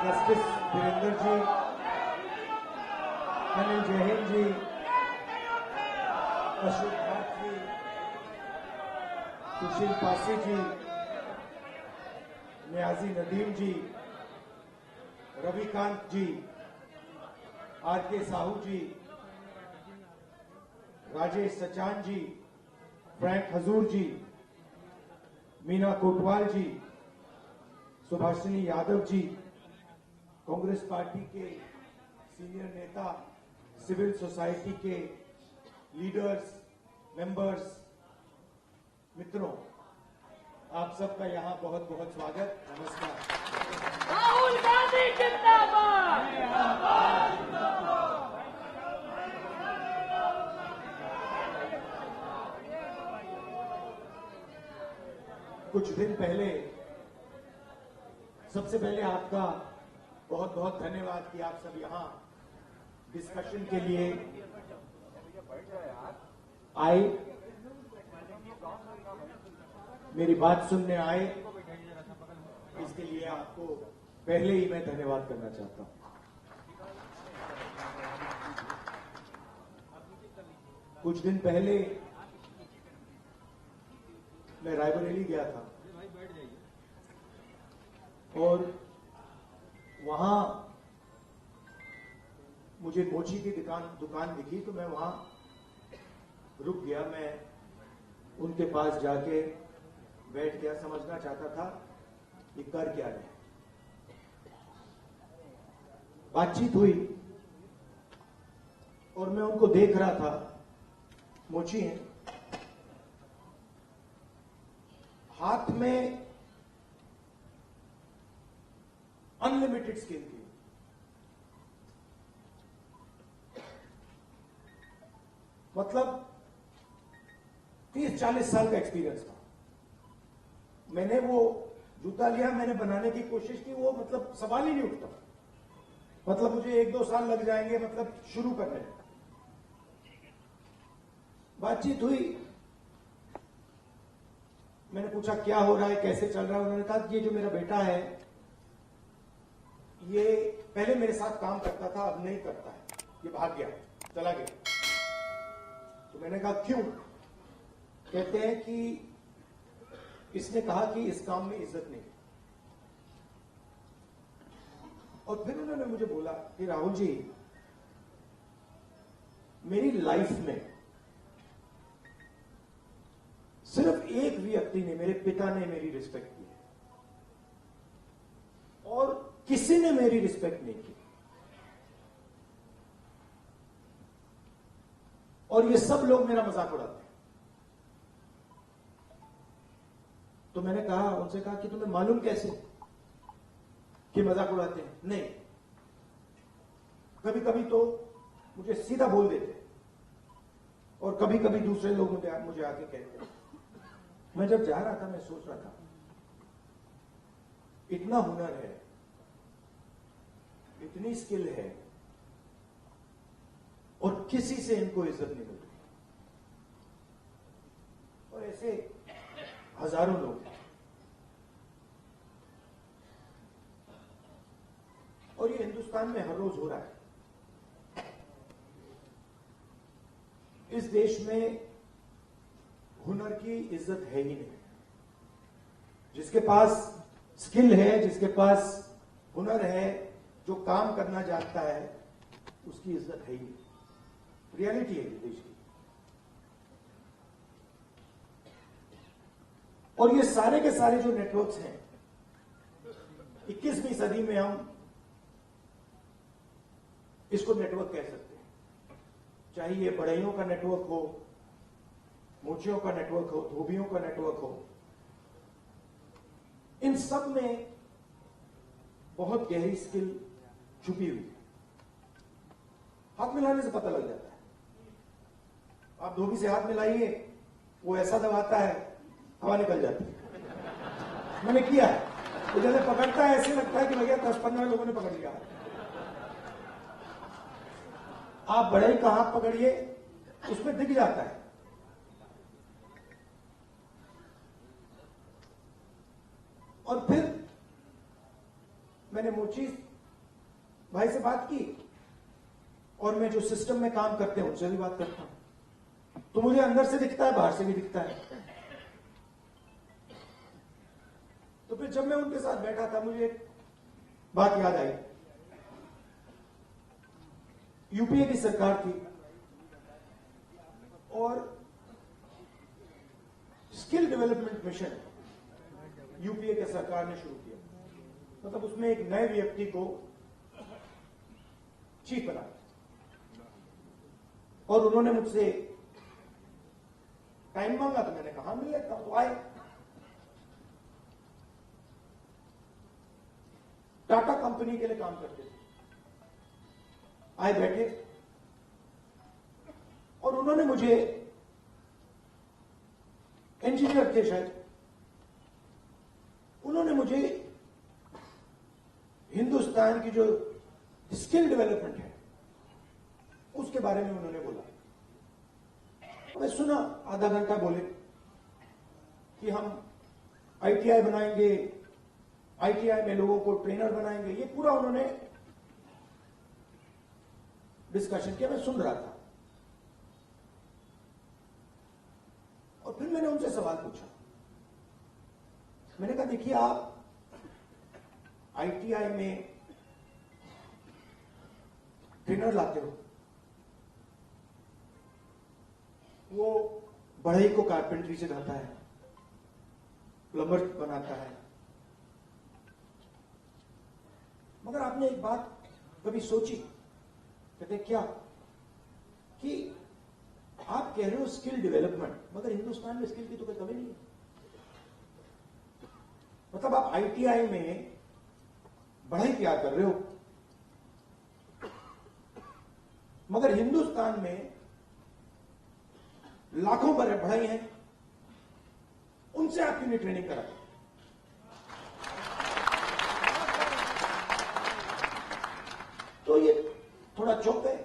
Justice Virendra ji, Anil Jain ji, Ashok Bhatt ji, सुशील पासी जी, नियाजी नदीम जी, रविकांत जी, R K. Sahu जी, राजेश सचान जी, Frank हजूर जी, मीना कोटवाल जी, Subhashini Yadav ji, Congress party के senior नेता, civil society के लीडर्स, मेंबर्स, मित्रों, आप सबका यहां बहुत बहुत स्वागत। नमस्कार। राहुल गांधी जिंदाबाद। कुछ दिन पहले, सबसे पहले आपका बहुत बहुत धन्यवाद कि आप सब यहां डिस्कशन के लिए आए, मेरी बात सुनने आए। इसके लिए आपको पहले ही मैं धन्यवाद करना चाहता हूं। कुछ दिन पहले मैं रायबरेली गया था और वहां मुझे मोची की दुकान दिखी, तो मैं वहां रुक गया। मैं उनके पास जाके बैठ गया, समझना चाहता था ये कर क्या रहे। बातचीत हुई और मैं उनको देख रहा था। मोची हैं, हाथ में अनलिमिटेड स्किल थी। मतलब 30-40 साल का एक्सपीरियंस था। मैंने वो जूता लिया, मैंने बनाने की कोशिश की, वो मतलब सवाल ही नहीं उठता। मतलब मुझे 1-2 साल लग जाएंगे मतलब शुरू करने में। बातचीत हुई, मैंने पूछा क्या हो रहा है, कैसे चल रहा है। उन्होंने कहा कि ये जो मेरा बेटा है ये पहले मेरे साथ काम करता था, अब नहीं करता है, ये भाग गया, चला गया। तो मैंने कहा क्यों? कहते हैं कि इसने कहा कि इस काम में इज्जत नहीं। और फिर उन्होंने मुझे बोला कि राहुल जी, मेरी लाइफ में सिर्फ एक व्यक्ति ने, मेरे पिता ने मेरी रिस्पेक्ट की है और किसी ने मेरी रिस्पेक्ट नहीं की। और ये सब लोग मेरा मजाक उड़ाते हैं। तो मैंने कहा, उनसे कहा कि तुम्हें मालूम कैसे कि मजाक उड़ाते हैं? नहीं, कभी कभी तो मुझे सीधा बोल देते और कभी कभी दूसरे लोग मुझे आके कहते हैं। मैं जब जा रहा था, मैं सोच रहा था इतना हुनर है, इतनी स्किल है और किसी से इनको इज्जत नहीं मिलती। और ऐसे हजारों लोग। और ये हिंदुस्तान में हर रोज हो रहा है। इस देश में हुनर की इज्जत है ही नहीं। जिसके पास स्किल है, जिसके पास हुनर है, जो काम करना जानता है, उसकी इज्जत है ही नहीं। रियलिटी है देश की। और ये सारे के सारे जो नेटवर्क्स हैं, 21वीं सदी में हम इसको नेटवर्क कह सकते हैं। चाहे ये बढ़इयों का नेटवर्क हो, मोचियों का नेटवर्क हो, धोबियों का नेटवर्क हो, इन सब में बहुत गहरी स्किल छुपी हुई है। हाथ मिलाने से पता लग जाता है। आप धोबी से हाथ मिलाइए, वो ऐसा दबाता है, हवा निकल जाती है। मैंने किया है। तो जैसे पकड़ता है, ऐसे लगता है कि भैया 10-15 लोगों ने पकड़ लिया। आप बढ़ई का हाथ पकड़िए, उसमें दिख जाता है। और फिर मैंने मोची भाई से बात की और मैं जो सिस्टम में काम करते हैं उनसे भी बात करता हूं, तो मुझे अंदर से दिखता है, बाहर से भी दिखता है। तो फिर जब मैं उनके साथ बैठा था, मुझे एक बात याद आई। यूपीए की सरकार थी और स्किल डेवलपमेंट मिशन यूपीए की सरकार ने शुरू किया। मतलब उसमें एक नए व्यक्ति को चीफ बनाया और उन्होंने मुझसे टाइम मांगा, तो मैंने कहा मिल लेता हूं। तो आए, टाटा कंपनी के लिए काम करते थे, आए बैठे और उन्होंने मुझे, इंजीनियर थे शायद, उन्होंने मुझे हिंदुस्तान की जो स्किल डेवलपमेंट है उसके बारे में उन्होंने बोला। मैं सुना, आधा घंटा बोले कि हम आईटीआई बनाएंगे, आईटीआई में लोगों को ट्रेनर बनाएंगे, ये पूरा उन्होंने डिस्कशन किया। मैं सुन रहा था और फिर मैंने उनसे सवाल पूछा। मैंने कहा देखिए, आप आईटीआई में ट्रेनर लाते हो, वो बढ़ई को कारपेंट्री सिखाता है, प्लम्बर बनाता है, मगर आपने एक बात कभी सोची? कहते क्या? कि आप कह रहे हो स्किल डेवलपमेंट, मगर हिंदुस्तान में स्किल की तो कोई कमी नहीं है। मतलब आप आईटीआई में बढ़ई तैयार कर रहे हो, मगर हिंदुस्तान में लाखों बढ़ई हैं, उनसे आप क्यों नहीं ट्रेनिंग कराते? तो ये थोड़ा चौंक गए।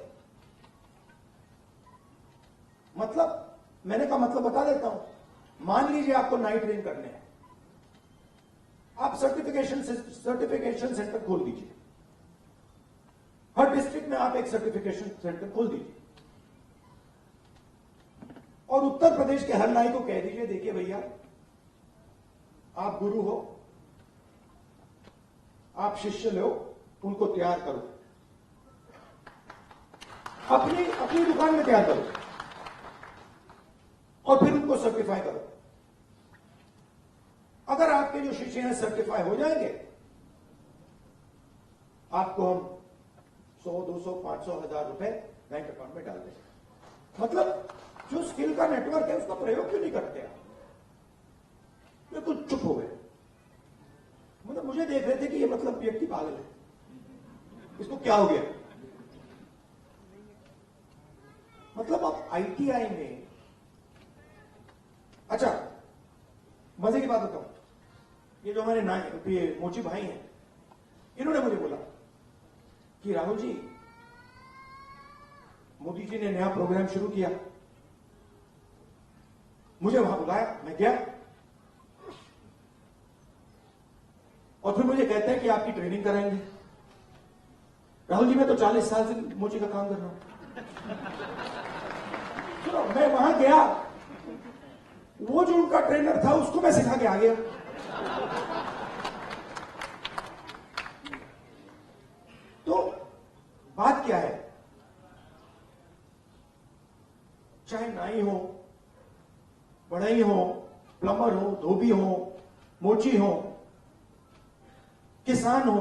मतलब मैंने कहा मतलब बता देता हूं। मान लीजिए आपको नाइट ट्रेन करने हैं, आप सर्टिफिकेशन सेंटर खोल दीजिए। हर डिस्ट्रिक्ट में आप एक सर्टिफिकेशन सेंटर खोल दीजिए और उत्तर प्रदेश के हर नाई को कह दीजिए, देखिए भैया, आप गुरु हो, आप शिष्य लो, उनको तैयार करो, अपनी दुकान में तैयार करो और फिर उनको सर्टिफाई करो। अगर आपके जो शिष्य हैं सर्टिफाई हो जाएंगे, आपको हम 100, 200, 500, 1000 रुपए बैंक अकाउंट में डाल देंगे। मतलब जो स्किल का नेटवर्क है उसका प्रयोग क्यों नहीं करते आप? बिल्कुल चुप हो गए। मतलब मुझे देख रहे थे कि ये मतलब व्यक्ति पागल है, इसको क्या हो गया? मतलब आप आईटीआई में, अच्छा मजे की बात बताऊं, ये जो हमारे ये मोची भाई हैं, इन्होंने मुझे बोला कि राहुल जी, मोदी जी ने नया प्रोग्राम शुरू किया, मुझे वहां बुलाया, मैं गया और फिर मुझे कहते हैं कि आपकी ट्रेनिंग कराएंगे। राहुल जी, मैं तो 40 साल से मोची का काम कर रहा हूं। तो मैं वहां गया, वो जो उनका ट्रेनर था उसको मैं सिखा के आ गया। तो बात क्या है, चाहे नाई हो, बढ़ई हो, प्लम्बर हो, धोबी हो, मोची हो, किसान हो,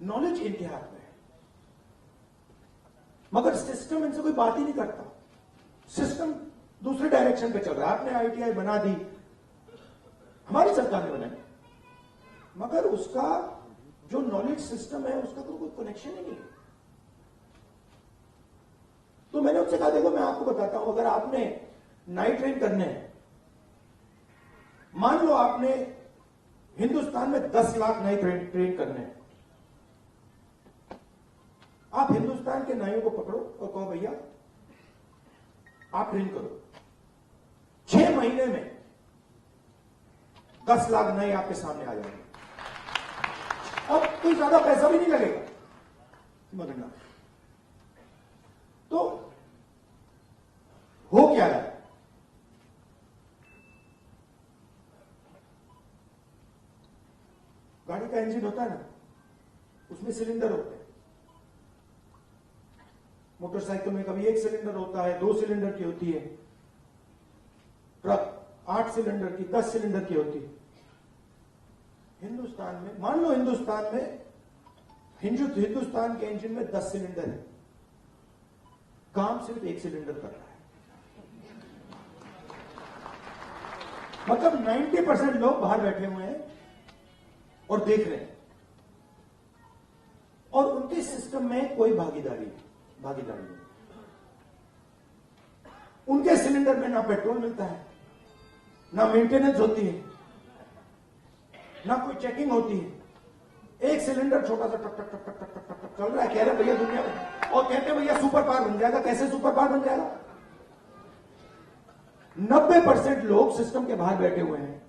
नॉलेज इनके हाथ में है, मगर सिस्टम इनसे कोई बात ही नहीं करता। सिस्टम दूसरे डायरेक्शन पे चल रहा है। आपने आईटीआई बना दी, हमारी सरकार ने बनाई, मगर उसका जो नॉलेज सिस्टम है उसका तो कोई कनेक्शन ही नहीं है। तो मैंने उनसे कहा, देखो मैं आपको बताता हूं, अगर आपने नाइट ट्रेन करने हैं, मान लो आपने हिंदुस्तान में 10 लाख नाई ट्रेन करने हैं, आप हिंदुस्तान के नाइयों को पकड़ो और कहो भैया आप ट्रेन करो, 6 महीने में 10 लाख नाई आपके सामने आ जाएंगे। अब कोई ज्यादा पैसा भी नहीं लगेगा मगरना। तो हो क्या रहा है? गाड़ी का इंजन होता है ना, उसमें सिलेंडर होते हैं। मोटरसाइकिल में कभी 1 सिलेंडर होता है, 2 सिलेंडर की होती है, ट्रक 8 सिलेंडर की, 10 सिलेंडर की होती है। हिंदुस्तान में मान लो हिंदुस्तान के इंजन में 10 सिलेंडर है, काम सिर्फ 1 सिलेंडर कर रहा है। मतलब 90% लोग बाहर बैठे हुए हैं और देख रहे हैं, और उनके सिस्टम में कोई भागीदारी नहीं। उनके सिलेंडर में ना पेट्रोल मिलता है, ना मेंटेनेंस होती है, ना कोई चेकिंग होती है। एक सिलेंडर छोटा सा टक टक टक टक टक टक टक चल रहा है। कह रहे भैया दुनिया में, और कहते हैं भैया सुपर पावर बन जाएगा। कैसे सुपर पावर बन जाएगा? 90% लोग सिस्टम के बाहर बैठे हुए हैं।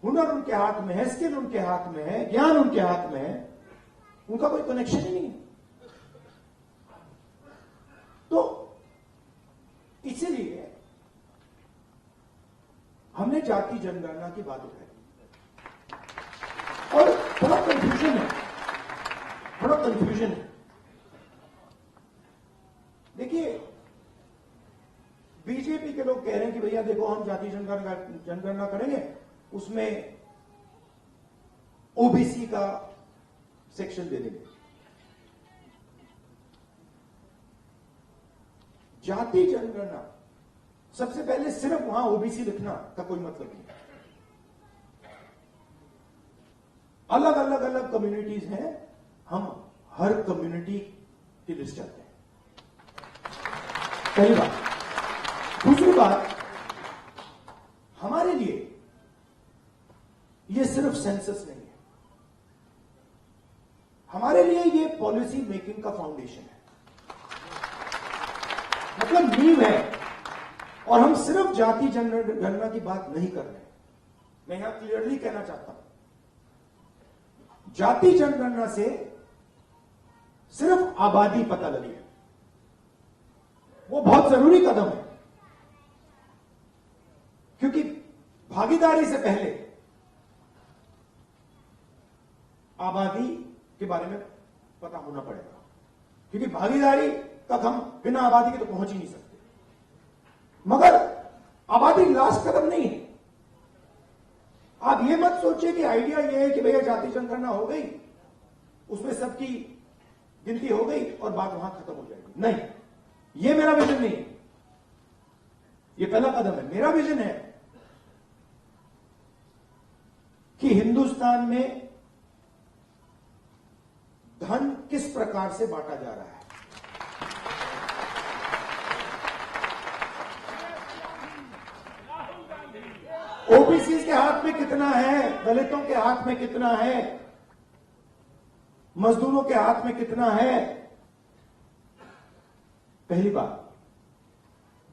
हुनर उनके हाथ में है, स्किल उनके हाथ में है, ज्ञान उनके हाथ में है, उनका कोई कनेक्शन ही नहीं है। तो इसीलिए हमने जाति जनगणना की बात उठाई, और थोड़ा कंफ्यूजन है। देखिए, बीजेपी के लोग कह रहे हैं कि भैया देखो, हम जाति जनगणना करेंगे, उसमें ओबीसी का सेक्शन दे देंगे। जाति जनगणना सबसे पहले सिर्फ वहां ओबीसी लिखना का कोई मतलब नहीं। अलग कम्युनिटीज हैं, हम हर कम्युनिटी की लिस्ट चाहते हैं। पहली बात। दूसरी बात, हमारे लिए यह सिर्फ सेंसस नहीं है, हमारे लिए यह पॉलिसी मेकिंग का फाउंडेशन है, मतलब नींव है। और हम सिर्फ जाति जनगणना की बात नहीं कर रहे। मैं यहां क्लियरली कहना चाहता हूं, जाति जनगणना से सिर्फ आबादी पता लगी, वो बहुत जरूरी कदम है, क्योंकि भागीदारी से पहले आबादी के बारे में पता होना पड़ेगा, क्योंकि भागीदारी तक हम बिना आबादी के तो पहुंच ही नहीं सकते। मगर आबादी लास्ट कदम नहीं है। आप ये मत सोचिए कि आइडिया ये है कि भैया जाति जनगणना हो गई, उसमें सबकी गिनती हो गई और बात वहां खत्म हो जाएगी। नहीं, ये मेरा विजन नहीं है। ये पहला कदम है। मेरा विजन है कि हिंदुस्तान में धन किस प्रकार से बांटा जा रहा है। ओबीसी के हाथ में कितना है, दलितों के हाथ में कितना है, मजदूरों के हाथ में कितना है, पहली बात।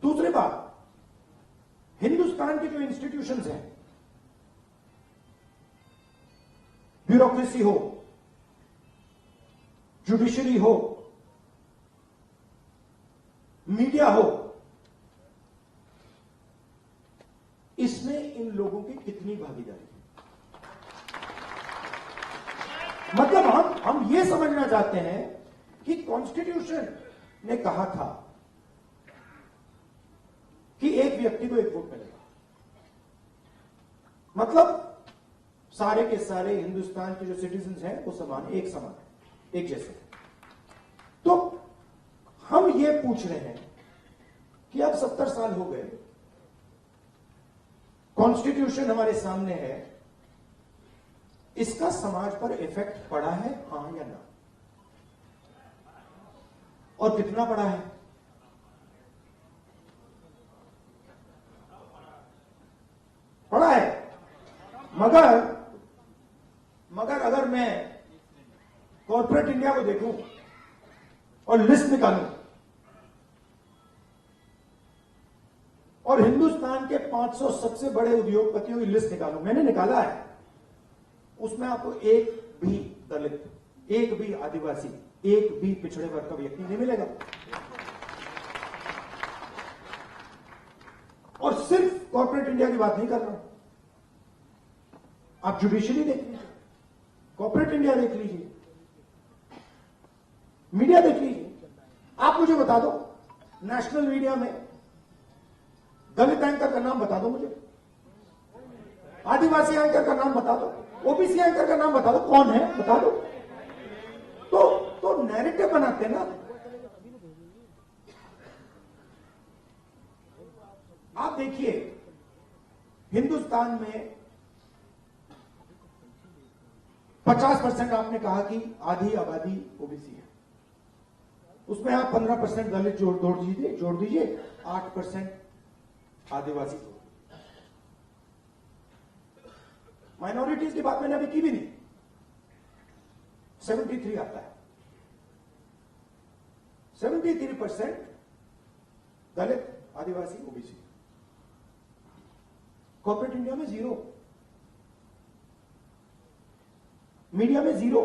दूसरी बात, हिंदुस्तान के जो इंस्टीट्यूशंस हैं, ब्यूरोक्रेसी हो, जुडिशरी हो, मीडिया हो, इसमें इन लोगों की कितनी भागीदारी है। मतलब हम ये समझना चाहते हैं कि कॉन्स्टिट्यूशन ने कहा था कि एक व्यक्ति को एक वोट मिलेगा, मतलब सारे के सारे हिंदुस्तान के जो सिटीजन्स हैं वो समान, एक समान है, एक जैसे। तो हम ये पूछ रहे हैं कि अब 70 साल हो गए, कॉन्स्टिट्यूशन हमारे सामने है, इसका समाज पर इफेक्ट पड़ा है, हां या ना, और कितना पड़ा है? पड़ा है। मगर अगर मैं कॉर्पोरेट इंडिया को देखूं और लिस्ट निकालूं और हिंदुस्तान के 500 सबसे बड़े उद्योगपतियों की लिस्ट निकालूं, मैंने निकाला है, उसमें आपको एक भी दलित, एक भी आदिवासी, एक भी पिछड़े वर्ग का व्यक्ति नहीं मिलेगा। और सिर्फ कॉर्पोरेट इंडिया की बात नहीं कर रहा हूं, आप जुडिशरी देख लीजिए, कॉर्पोरेट इंडिया देख लीजिए, मीडिया देख लीजिए। आप मुझे बता दो, नेशनल मीडिया में दलित एंकर का नाम बता दो मुझे, आदिवासी एंकर का नाम बता दो, ओबीसी एंकर का नाम बता दो, कौन है बता दो। तो नैरेटिव बनाते हैं ना। आप देखिए, हिंदुस्तान में 50% आपने कहा कि आधी आबादी ओबीसी है, उसमें आप 15% दलित जोड़ दीजिए, 8% आदिवासी जोड़। माइनॉरिटीज की बात मैंने अभी की भी नहीं, 73 आता है। 73% दलित, आदिवासी, ओबीसी। कॉर्पोरेट इंडिया में 0, मीडिया में 0।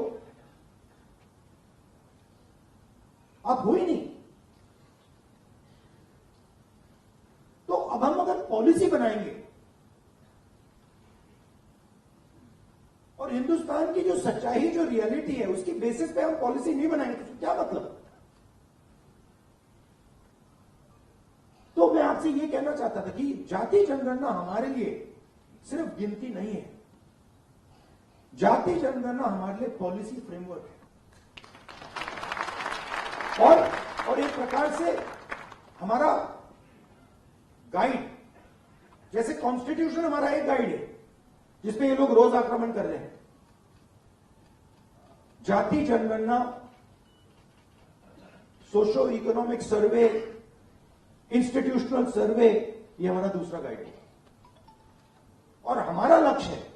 आप हो ही नहीं। तो अब हम अगर पॉलिसी बनाएंगे और हिंदुस्तान की जो सच्चाई, जो रियलिटी है, उसकी बेसिस पे हम पॉलिसी नहीं बनाएंगे तो क्या मतलब। तो मैं आपसे यह कहना चाहता था कि जाति जनगणना हमारे लिए सिर्फ गिनती नहीं है, जाति जनगणना हमारे लिए पॉलिसी फ्रेमवर्क है और एक प्रकार से हमारा गाइड, जैसे कॉन्स्टिट्यूशन हमारा एक गाइड है जिसपे ये लोग रोज आक्रमण कर रहे हैं। जाति जनगणना, सोशो इकोनॉमिक सर्वे, इंस्टीट्यूशनल सर्वे, ये हमारा दूसरा गाइड है। और हमारा लक्ष्य है,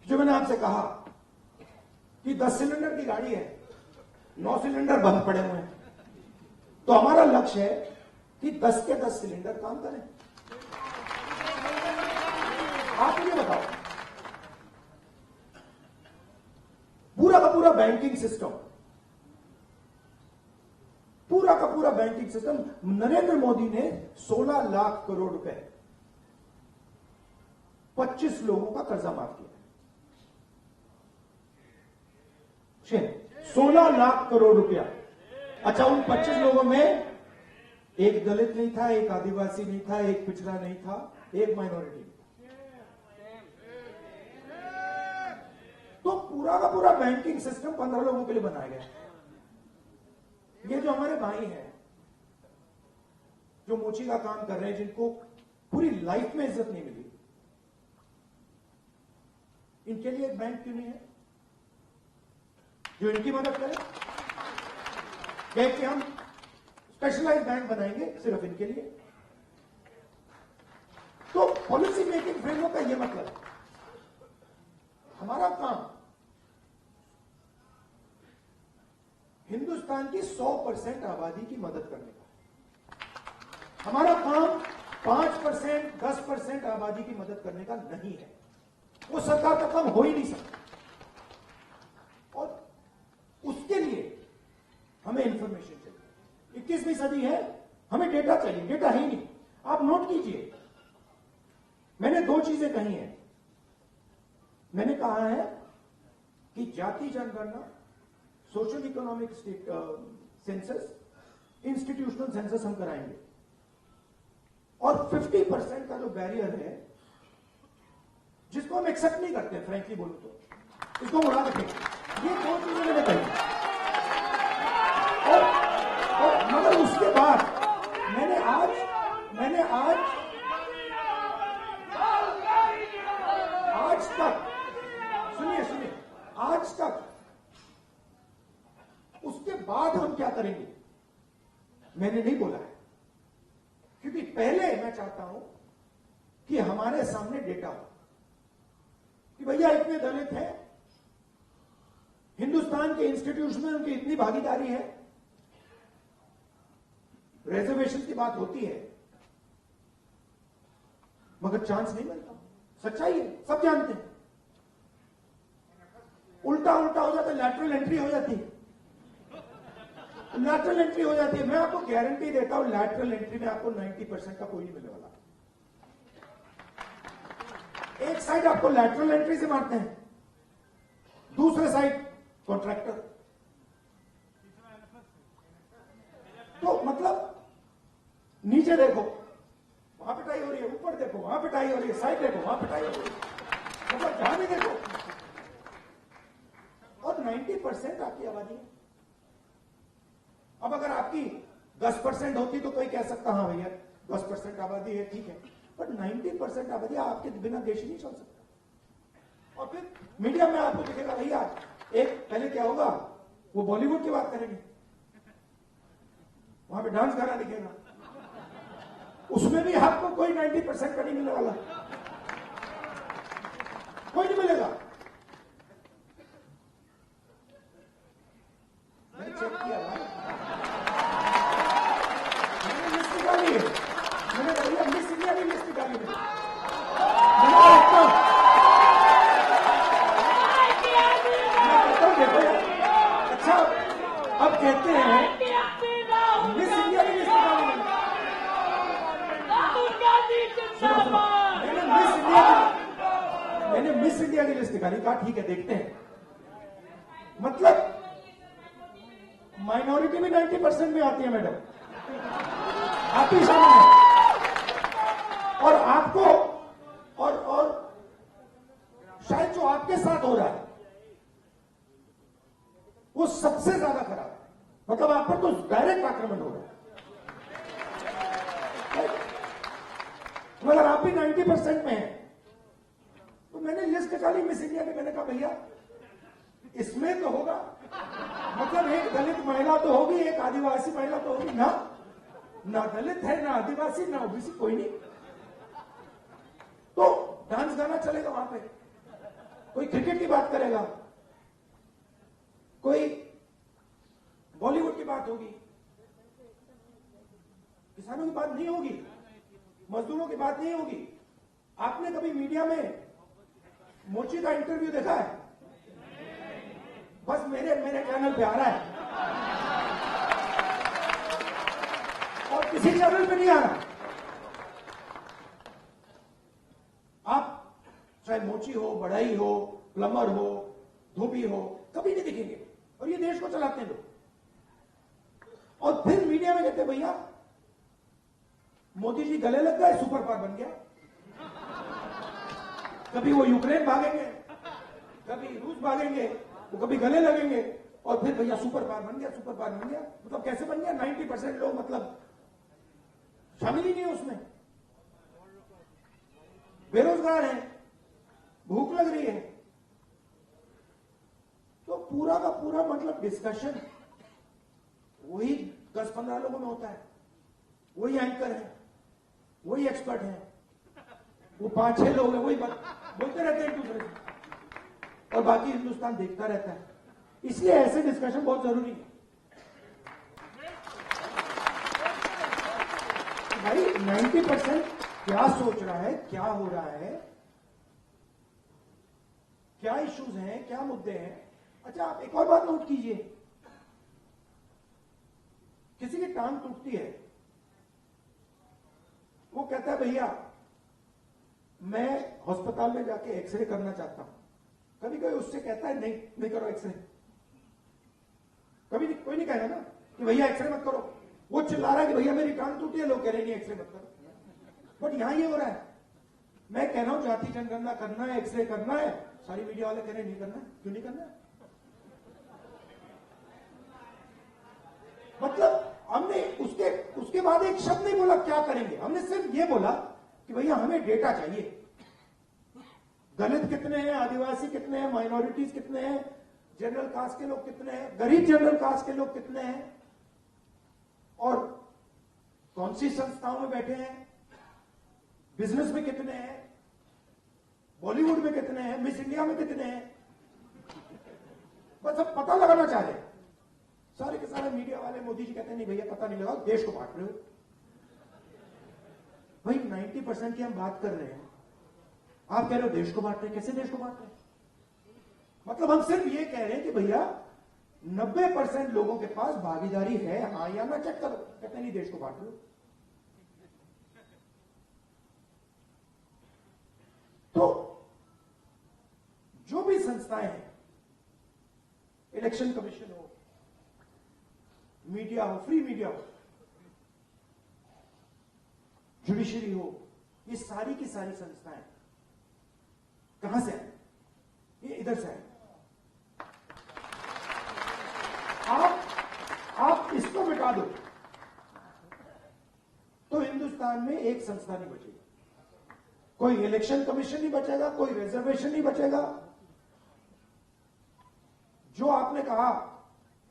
जो मैंने आपसे कहा कि 10 सिलेंडर की गाड़ी है, 9 सिलेंडर बंद पड़े हुए हैं, तो हमारा लक्ष्य है कि 10 के 10 सिलेंडर काम करें। आप मुझे बताओ, पूरा का पूरा बैंकिंग सिस्टम, पूरा का पूरा बैंकिंग सिस्टम, नरेंद्र मोदी ने 16 लाख करोड़ रुपए 25 लोगों का कर्जा माफ किया। 16 लाख करोड़ रुपया। अच्छा, उन 25 लोगों में एक दलित नहीं था, एक आदिवासी नहीं था, एक पिछड़ा नहीं था, एक माइनॉरिटी। तो पूरा का पूरा बैंकिंग सिस्टम 15 लोगों के लिए बनाया गया। ये जो हमारे भाई हैं, जो मोची का काम कर रहे हैं, जिनको पूरी लाइफ में इज्जत नहीं मिली, इनके लिए एक बैंक क्यों नहीं है जो इनकी मदद करे? कह कि हम स्पेशलाइज्ड बैंक बनाएंगे सिर्फ इनके लिए। तो पॉलिसी मेकिंग फ्रेमवर्क का यह मतलब है, हमारा काम हिंदुस्तान की 100% आबादी की मदद करने का। हमारा काम 5%, 10% आबादी की मदद करने का नहीं है। वो सरकार का काम हो ही नहीं सकता। और उसके लिए हमें इंफॉर्मेशन चाहिए। 21वीं सदी है, हमें डेटा चाहिए। डेटा ही नहीं। आप नोट कीजिए, मैंने 2 चीजें कही हैं। मैंने कहा है कि जाति जनगणना, social economic census, institutional census हम कराएंगे, और 50% का जो बैरियर है, जिसको हम एक्सेप्ट नहीं करते, फ्रैंकली बोलूं तो, इसको उड़ा के फेंकें। ये 2 चीजें मैंने कही। और मगर उसके बाद मैंने आज तक, सुनिए, आज तक उसके बाद हम क्या करेंगे मैंने नहीं बोला है, क्योंकि पहले मैं चाहता हूं कि हमारे सामने डेटा हो कि भैया इतने दलित हैं, हिंदुस्तान के इंस्टीट्यूशन में उनकी इतनी भागीदारी है। रिजर्वेशन की बात होती है मगर चांस नहीं मिलता। सच्चाई है, सब जानते हैं। उल्टा उल्टा हो जाता है, लैटरल एंट्री हो जाती है, लैटरल एंट्री हो जाती है। मैं आपको गारंटी देता हूं लैटरल एंट्री में आपको 90% का कोई नहीं मिलने वाला। एक साइड आपको लैटरल एंट्री से मारते हैं, दूसरे साइड कॉन्ट्रैक्टर। तो मतलब नीचे देखो वहां पिटाई हो रही है, ऊपर देखो वहां पिटाई हो रही है, साइड देखो वहां पिटाई हो रही है, मतलब जहां भी देखो। और 90% आपकी आबादी है। अब अगर आपकी 10% होती तो कोई कह सकता हाँ भैया 10% आबादी है, ठीक है, बट 90% आबादी आपके बिना देश नहीं चल सकता। और फिर मीडिया में आपको दिखेगा भैया एक पहले क्या होगा, वो बॉलीवुड की बात करेंगे, वहां पे डांस गाना दिखेगा, उसमें भी आपको कोई 90% का नहीं मिलने वाला, कोई नहीं मिलेगा। मैंने चेक किया भाई, मैंने लिस्ट निकाली है, मैंने भैया मिस इंडिया की लिस्ट निकाली है, मैंने देखता हूं देखो यार। अच्छा अब कहते हैं मिस इंडिया की लिस्ट निकाली है, राहुल गांधी जिंदाबाद। मैंने मिस इंडिया की लिस्ट निकाली, कहा ठीक है देखते हैं। मतलब माइनॉरिटी भी 90% में आती है मैडम, आप ही शामिल हैं। और आपको और शायद जो आपके साथ हो रहा है वो सबसे ज्यादा खराब है, मतलब आप पर तो डायरेक्ट आक्रमण हो रहा है। मगर आप भी 90% में हैं। तो मैंने लिस्ट निकाली मिस इंडिया की, मैंने कहा भैया इसमें तो होगा, मतलब एक दलित महिला तो होगी, एक आदिवासी महिला तो होगी ना दलित है ना आदिवासी ना ओबीसी, कोई नहीं। तो डांस गाना चलेगा वहां पे, कोई क्रिकेट की बात करेगा, कोई बॉलीवुड की बात होगी, किसानों की बात नहीं होगी, मजदूरों की बात नहीं होगी। आपने कभी मीडिया में मोची का इंटरव्यू देखा है? बस मेरे चैनल पे आ रहा है और किसी चैनल पे नहीं आ रहा। आप चाहे मोची हो, बढ़ई हो, प्लम्बर हो, धोबी हो, कभी नहीं दिखेंगे। और ये देश को चलाते हैं लोग। और फिर मीडिया में कहते भैया मोदी जी गले लग गए, सुपर पावर बन गया। कभी वो यूक्रेन भागेंगे, कभी रूस भागेंगे, वो कभी गले लगेंगे और फिर भैया सुपर पावर बन गया, सुपर पावर बन गया। मतलब कैसे बन गया? 90% लोग मतलब शामिल ही नहीं है उसमें, बेरोजगार हैं, भूख लग रही है। तो पूरा का पूरा मतलब डिस्कशन वही 10-15 लोगों में होता है, वही एंकर है, वही एक्सपर्ट है, वो 5-6 लोग हैं, वही बोलते रहते हैं एक दूसरे से, और बाकी हिंदुस्तान देखता रहता है। इसलिए ऐसे डिस्कशन बहुत जरूरी है। भाई 90% क्या सोच रहा है, क्या हो रहा है, क्या इश्यूज हैं, क्या मुद्दे हैं। अच्छा आप एक और बात नोट कीजिए, किसी की टांग टूटती है, वो कहता है भैया मैं अस्पताल में जाके एक्सरे करना चाहता हूं। कभी कोई उससे कहता है नहीं करो एक्सरे, कभी कोई नहीं कहेगा ना कि भैया एक्सरे मत करो। वो चिल्ला रहा है कि भैया मेरी टांग टूटी है, लोग कह रहे नहीं एक्सरे मत करो। बट यहां ये हो रहा है, मैं कह रहा हूं जाति जनगणना करना है, एक्सरे करना है, सारी मीडिया वाले कह रहे नहीं करना है। क्यों नहीं करना है? मतलब हमने उसके बाद एक शब्द नहीं बोला क्या करेंगे, हमने सिर्फ ये बोला कि भैया हमें डेटा चाहिए, दलित कितने हैं, आदिवासी कितने हैं, माइनॉरिटीज कितने हैं, जनरल कास्ट के लोग कितने हैं, गरीब जनरल कास्ट के लोग कितने हैं, और कौन सी संस्थाओं में बैठे हैं, बिजनेस में कितने हैं, बॉलीवुड में कितने हैं, मिस इंडिया में कितने हैं। बस अब पता लगाना चाह रहे हैं। सारे के सारे मीडिया वाले, मोदी जी कहते हैं नहीं भैया पता नहीं लगाओ, देश को बांट रहे हो। भाई 90% की हम बात कर रहे हैं, आप कह रहे हो देश को बांट रहे हैं। कैसे देश को बांट रहे हैं? मतलब हम सिर्फ ये कह रहे हैं कि भैया 90% लोगों के पास भागीदारी है, हाँ या ना, चेक करो। कहते नहीं देश को बांट लो। तो जो भी संस्थाएं हैं, इलेक्शन कमीशन हो, मीडिया हो, फ्री मीडिया हो, जुडिशरी हो, ये सारी की सारी संस्थाएं कहां से आए? ये इधर से आए। आप इसको मिटा दो तो हिंदुस्तान में एक संस्था नहीं बचेगी। कोई इलेक्शन कमीशन नहीं बचेगा, कोई रिजर्वेशन नहीं बचेगा। जो आपने कहा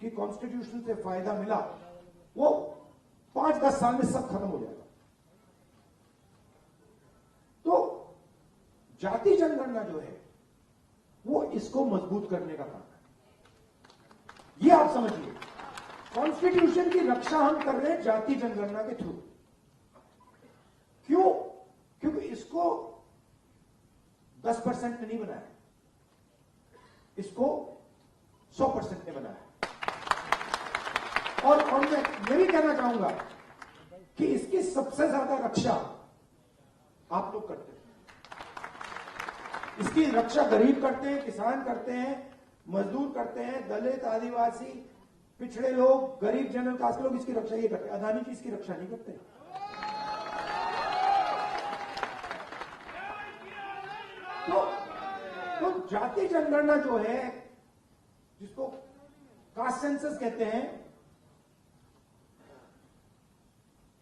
कि कॉन्स्टिट्यूशन से फायदा मिला, वो 5-10 साल में सब खत्म हो जाएगा। तो जाति जनगणना जो है वो इसको मजबूत करने का काम है। ये आप समझिए, कॉन्स्टिट्यूशन की रक्षा हम कर रहे हैं जाति जनगणना के थ्रू। क्यों? क्योंकि इसको 10% ने नहीं बनाया, इसको 100% ने बनाया। और मैं ये भी कहना चाहूंगा कि इसकी सबसे ज्यादा रक्षा आप लोग करते हैं। इसकी रक्षा गरीब करते हैं, किसान करते हैं, मजदूर करते हैं, दलित, आदिवासी, पिछड़े लोग, गरीब, जनरल कास्ट के लोग इसकी रक्षा ये करते हैं। अदानी जी इसकी रक्षा नहीं करते। तो जाति जनगणना जो है, जिसको कास्ट सेंसस कहते हैं,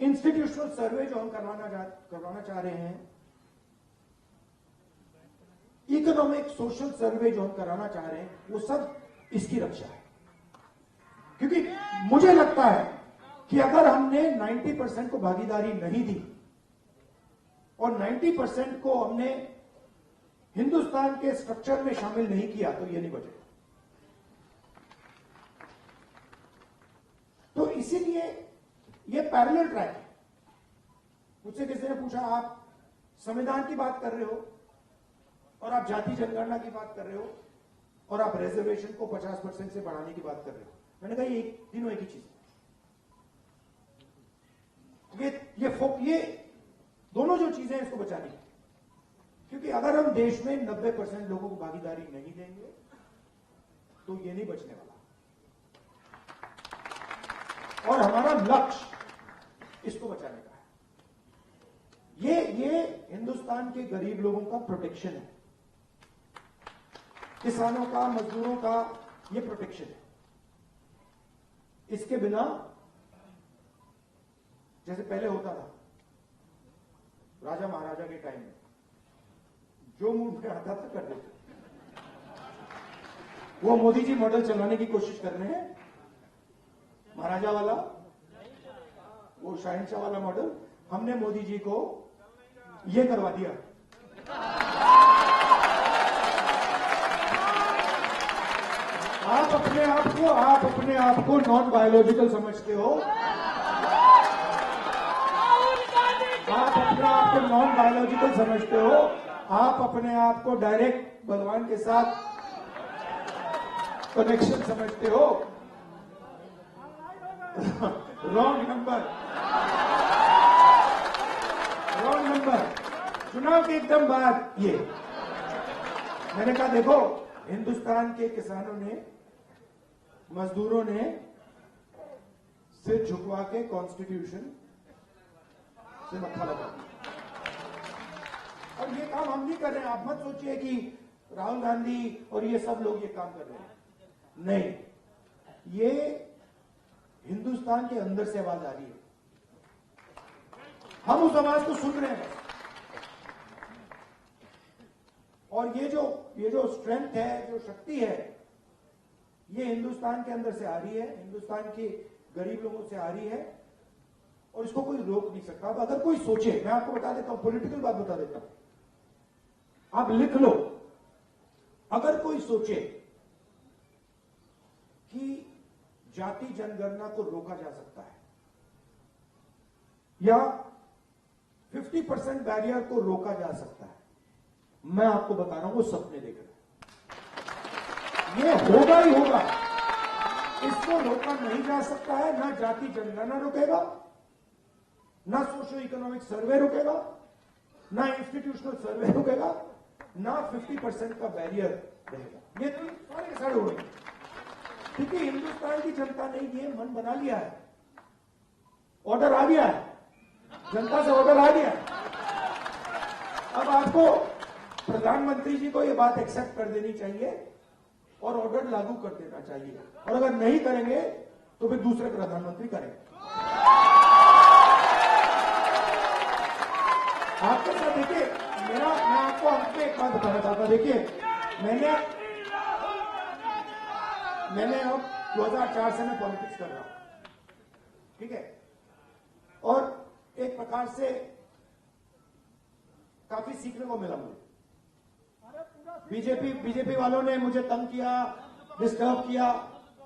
इंस्टीट्यूशनल सर्वे जो हम करवाना चाह रहे हैं, इकोनॉमिक सोशल सर्वे जो हम कराना चाह रहे हैं, वो सब इसकी रक्षा है। क्योंकि मुझे लगता है कि अगर हमने 90% को भागीदारी नहीं दी और 90% को हमने हिंदुस्तान के स्ट्रक्चर में शामिल नहीं किया, तो ये नहीं बचेगा। तो इसीलिए ये पैरेलल ट्रैक है। मुझसे किसी ने पूछा, आप संविधान की बात कर रहे हो और आप जाति जनगणना की बात कर रहे हो और आप रिजर्वेशन को 50% से बढ़ाने की बात कर रहे हो। मैंने कहा ये तीनों एक ही चीज है। ये दोनों जो चीजें हैं इसको बचानी है। क्योंकि अगर हम देश में 90% लोगों को भागीदारी नहीं देंगे तो ये नहीं बचने वाला। और हमारा लक्ष्य इसको बचाने का है। ये हिंदुस्तान के गरीब लोगों का प्रोटेक्शन है, किसानों का, मजदूरों का ये प्रोटेक्शन है। इसके बिना जैसे पहले होता था राजा महाराजा के टाइम में, जो मूड में आता था कर देते। वो मोदी जी मॉडल चलाने की कोशिश कर रहे हैं, महाराजा वाला, वो शहंशाह वाला मॉडल। हमने मोदी जी को ये करवा दिया। आप अपने आप को नॉन बायोलॉजिकल समझते हो। आप अपने आप को नॉन बायोलॉजिकल समझते हो। आप अपने आप को डायरेक्ट भगवान के साथ कनेक्शन समझते हो। Wrong number. चुनाव के एकदम बाद ये मैंने कहा, देखो हिंदुस्तान के किसानों ने, मजदूरों ने सिर झुकवा के कॉन्स्टिट्यूशन से मत्था लगा। और ये काम हम नहीं कर रहे हैं। आप मत सोचिए कि राहुल गांधी और ये सब लोग ये काम कर रहे हैं। नहीं, ये हिंदुस्तान के अंदर से आवाज आ रही है। हम उस आवाज को सुन रहे हैं। और ये जो स्ट्रेंथ है, जो शक्ति है, ये हिंदुस्तान के अंदर से आ रही है, हिंदुस्तान के गरीब लोगों से आ रही है, और इसको कोई रोक नहीं सकता। अब अगर कोई सोचे, मैं आपको बता देता हूं, पॉलिटिकल बात बता देता हूं, आप लिख लो। अगर कोई सोचे कि जाति जनगणना को रोका जा सकता है या 50% बैरियर को रोका जा सकता है, मैं आपको बता रहा हूं, वो सपने देख रहे हैं। ये होगा ही होगा, इसको रोका नहीं जा सकता है। ना जाति जनगणना रुकेगा, ना सोशो इकोनॉमिक सर्वे रुकेगा, ना इंस्टीट्यूशनल सर्वे रुकेगा, ना 50% का बैरियर रहेगा। ये तो सारे के सारे होंगे, क्योंकि हिंदुस्तान की जनता ने ये मन बना लिया है, ऑर्डर आ गया है, जनता से ऑर्डर आ गया है। अब आपको प्रधानमंत्री जी को ये बात एक्सेप्ट कर देनी चाहिए और ऑर्डर लागू कर देना चाहिए, और अगर नहीं करेंगे तो फिर दूसरे प्रधानमंत्री करेंगे। आपके साथ देखिए, मैं आपको अंत में एक बात बताना चाहता। देखिए, मैंने अब 2004 से मैं पॉलिटिक्स कर रहा हूं, ठीक है, और एक प्रकार से काफी सीखने को मिला मुझे। बीजेपी वालों ने मुझे तंग किया, डिस्टर्ब किया,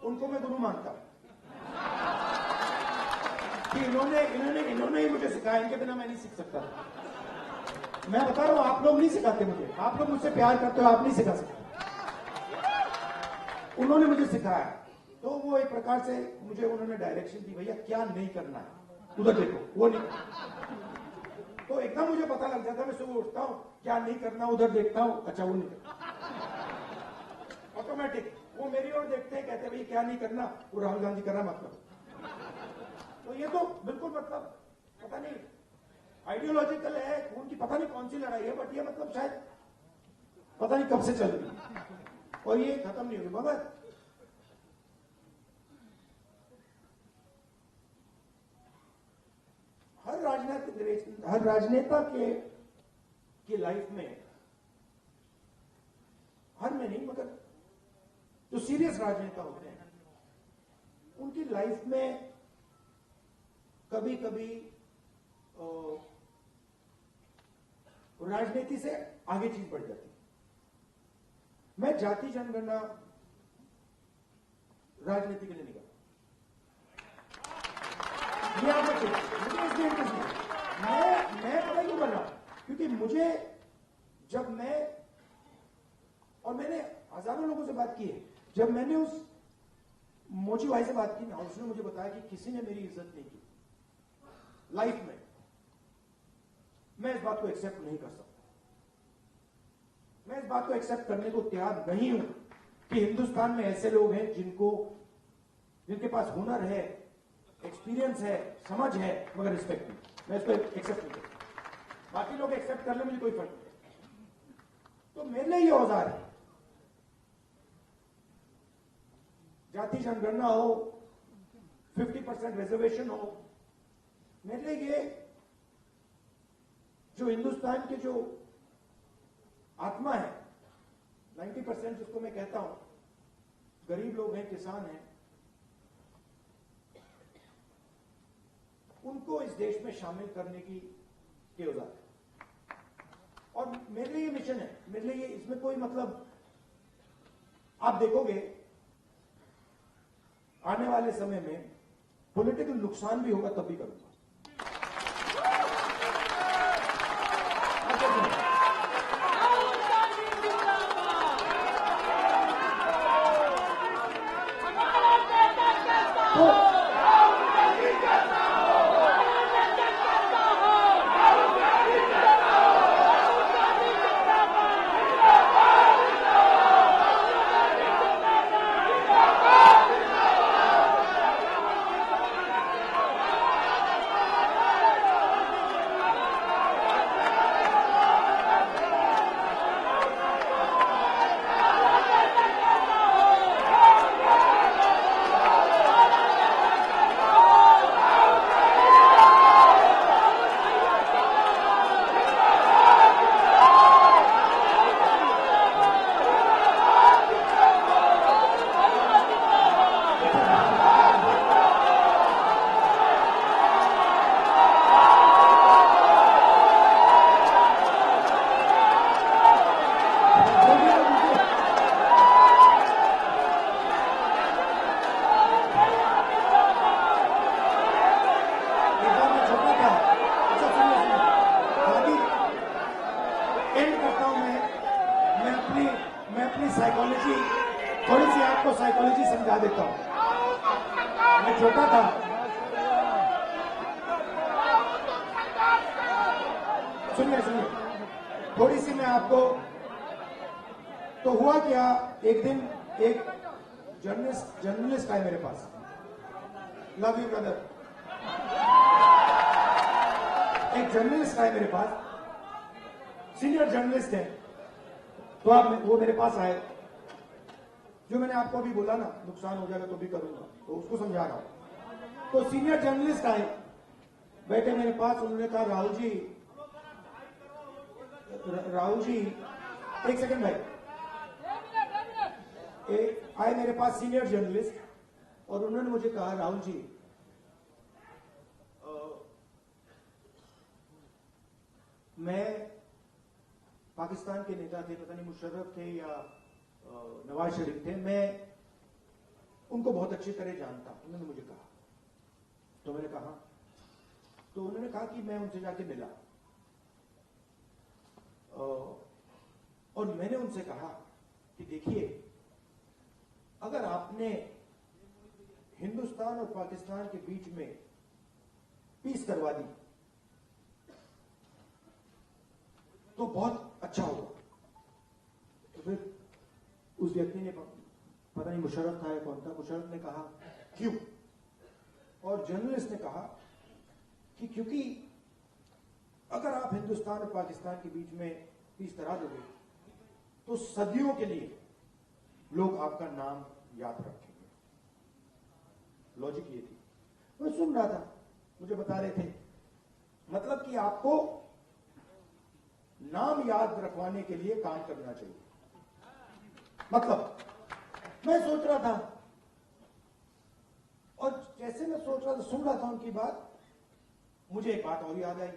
उनको मैं गुरु मानता हूं कि इन्होंने ही मुझे सिखाया, इनके बिना मैं नहीं सीख सकता। मैं बता रहा हूं, आप लोग नहीं सिखाते मुझे, आप लोग मुझसे प्यार करते हो, आप नहीं सिखा सकते, उन्होंने मुझे सिखाया। तो वो एक प्रकार से मुझे उन्होंने डायरेक्शन दी, भैया क्या नहीं करना है, उधर देखो, वो नहीं। तो एकदम मुझे पता लग जाता, मैं सुबह उठता हूं, क्या नहीं करना, उधर देखता हूं, अच्छा वो नहीं करना, ऑटोमेटिक वो मेरी ओर देखते हैं, कहते हैं भाई क्या नहीं करना, वो राहुल गांधी कर रहा मतलब। तो ये तो बिल्कुल मतलब पता नहीं आइडियोलॉजिकल है, खून की पता नहीं कौन सी लड़ाई है, बट ये मतलब शायद पता नहीं कब से चल रही है और ये खत्म नहीं होगी। मगर हर राजनेता के लाइफ में, हर में नहीं मगर जो सीरियस राजनेता होते हैं उनकी लाइफ में कभी कभी राजनीति से आगे चीज बढ़ जाती है। मैं जाति जनगणना राजनीति के लिए नहीं करता, ये आप मुझे इसलिए इंटरेस्ट नहीं। मैं पता क्यों कर रहा हूं, क्योंकि मुझे जब मैंने हजारों लोगों से बात की है, जब मैंने उस मोची भाई से बात की ना, उसने मुझे बताया कि किसी ने मेरी इज्जत नहीं की लाइफ में, मैं इस बात को एक्सेप्ट नहीं कर सकता। मैं इस बात को एक्सेप्ट करने को तैयार नहीं हूं कि हिंदुस्तान में ऐसे लोग हैं जिनके पास हुनर है, एक्सपीरियंस है, समझ है, मगर रिस्पेक्ट नहीं। मैं इसको एक्सेप्ट नहीं करता। बाकी लोग एक्सेप्ट कर ले, मुझे कोई फर्क नहीं। तो मेरे लिए ये औजार है, जाति जनगणना हो, 50% रिजर्वेशन हो, मेरे लिए ये जो हिंदुस्तान के जो आत्मा है, 90% जिसको मैं कहता हूं, गरीब लोग हैं, किसान हैं, उनको इस देश में शामिल करने की औजार है। और मेरे लिए ये मिशन है, मेरे लिए ये, इसमें कोई मतलब, आप देखोगे आने वाले समय में पॉलिटिकल नुकसान भी होगा, तब भी करूंगा। आपको साइकोलॉजी समझा देता हूं। मैं छोटा था, सुनिए थोड़ी सी मैं आपको। तो हुआ क्या, एक दिन एक जर्नलिस्ट आए मेरे पास। Love you brother. एक जर्नलिस्ट आए मेरे पास, सीनियर जर्नलिस्ट है। तो वो मेरे पास आए, जो मैंने आपको अभी बोला ना, नुकसान हो जाएगा तो भी करूंगा, तो उसको समझा रहा हूं। तो सीनियर जर्नलिस्ट आए, बैठे मेरे पास। उन्होंने कहा राहुल जी एक सेकंड भाई। आए मेरे पास सीनियर जर्नलिस्ट और उन्होंने मुझे कहा राहुल जी, मैं पाकिस्तान के नेता थे, पता नहीं मुशर्रफ थे या नवाज शरीफ थे, मैं उनको बहुत अच्छी तरह जानता हूं। उन्होंने मुझे कहा, तो मैंने कहा, तो उन्होंने कहा कि मैं उनसे जाके मिला और मैंने उनसे कहा कि देखिए, अगर आपने हिंदुस्तान और पाकिस्तान के बीच में पीस करवा दी तो बहुत अच्छा होगा। तो फिर उस व्यक्ति ने, पता नहीं मुशर्रफ था या कौन था, मुशर्रफ ने कहा क्यों? और जर्नलिस्ट ने कहा कि क्योंकि अगर आप हिंदुस्तान और पाकिस्तान के बीच में पीस करा दोगे तो सदियों के लिए लोग आपका नाम याद रखेंगे। लॉजिक ये थी। मैं सुन रहा था, मुझे बता रहे थे, मतलब कि आपको नाम याद रखवाने के लिए काम करना चाहिए। मतलब मैं सोच रहा था, और जैसे मैं सोच रहा था, सुन रहा था उनकी बात, मुझे एक बात और याद आई।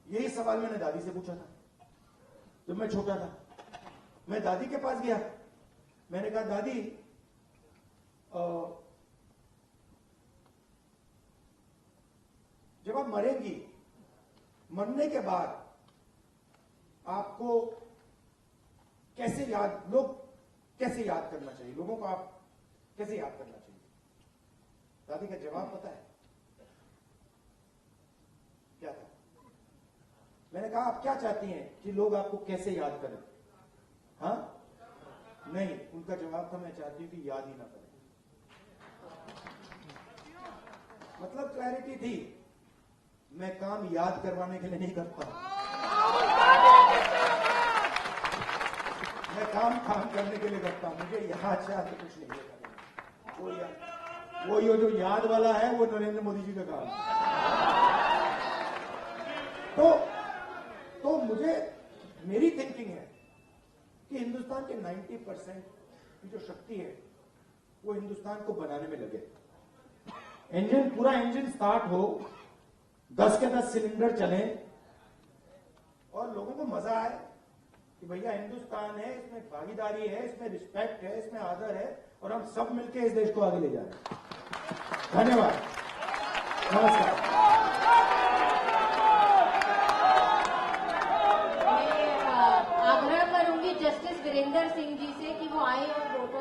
यही सवाल मैंने दादी से पूछा था जब मैं छोटा था। मैं दादी के पास गया, मैंने कहा दादी, जब आप मरेंगी, मरने के बाद आपको लोग कैसे याद करना चाहिए, लोगों को आप कैसे याद करना चाहिए? दादी का जवाब पता है क्या था? मैंने कहा आप क्या चाहती हैं कि लोग आपको कैसे याद करें? हाँ, नहीं, उनका जवाब था, मैं चाहती हूं कि याद ही ना करें। मतलब क्लैरिटी थी, मैं काम याद करवाने के लिए नहीं करता, मैं काम करने के लिए करता हूं। मुझे याद शायद कुछ नहीं है। वो ये जो याद वाला है वो नरेंद्र मोदी जी का काम है। तो मेरी थिंकिंग है कि हिंदुस्तान के 90% की जो शक्ति है वो हिंदुस्तान को बनाने में लगे। पूरा इंजन स्टार्ट हो, 10 के 10 सिलेंडर चले और लोगों को मजा आए कि भैया हिंदुस्तान है, इसमें भागीदारी है, इसमें रिस्पेक्ट है, इसमें आदर है, और हम सब मिलकर इस देश को आगे ले जा रहे हैं। धन्यवाद, नमस्कार। मैं आग्रह करूंगी जस्टिस वीरेंद्र सिंह जी से कि वो आए और रोको